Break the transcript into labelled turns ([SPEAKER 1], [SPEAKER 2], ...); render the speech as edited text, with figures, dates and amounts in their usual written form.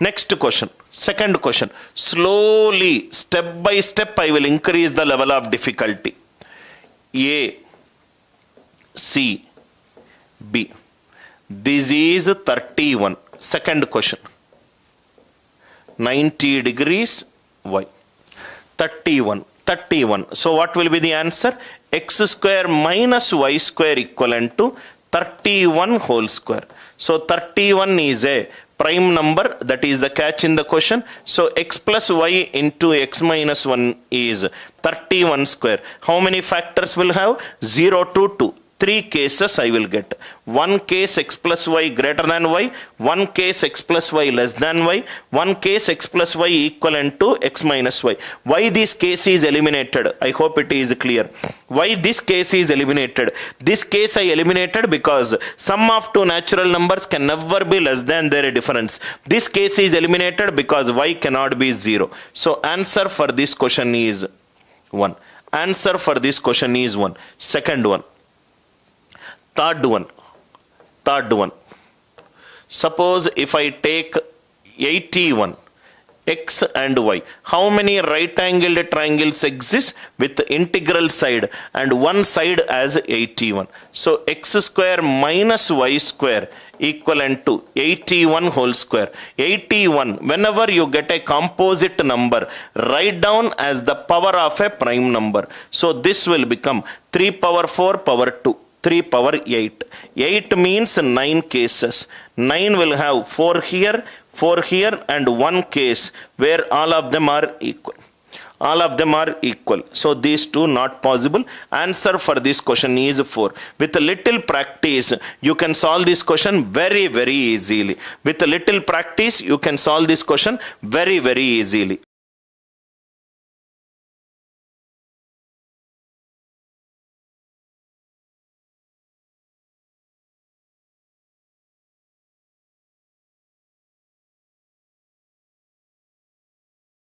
[SPEAKER 1] Next question, second question. Slowly, step by step, I will increase the level of difficulty. A, C, B. This is 31. Second question. 90 degrees, Y. 31. 31. So what will be the answer? X square minus Y square equivalent to 31 whole square. So 31 is a prime number, that is the catch in the question. So x plus y into x minus 1 is 31 square. How many factors will have? 0 to 2. 3 cases I will get. One case x plus y greater than y, one case x plus y less than y, one case x plus y equivalent to x minus y. Why this case is eliminated? I hope it is clear. Why this case is eliminated? This case I eliminated because sum of two natural numbers can never be less than their difference. This case is eliminated because y cannot be 0. So answer for this question is 1. Answer for this question is 1. Second one. Third one. Suppose if I take 81, x and y, how many right angled triangles exist with integral side and one side as 81? So x square minus y square equivalent to 81 whole square. 81, whenever you get a composite number, write down as the power of a prime number. So this will become 3 power 4 power 2. 3 power 8. 8 means 9 cases. 9 will have 4 here, 4 here and 1 case where all of them are equal. All of them are equal. So these two not possible. Answer for this question is 4. With a little practice, you can solve this question very, very easily. With a little practice, you can solve this question very, very easily.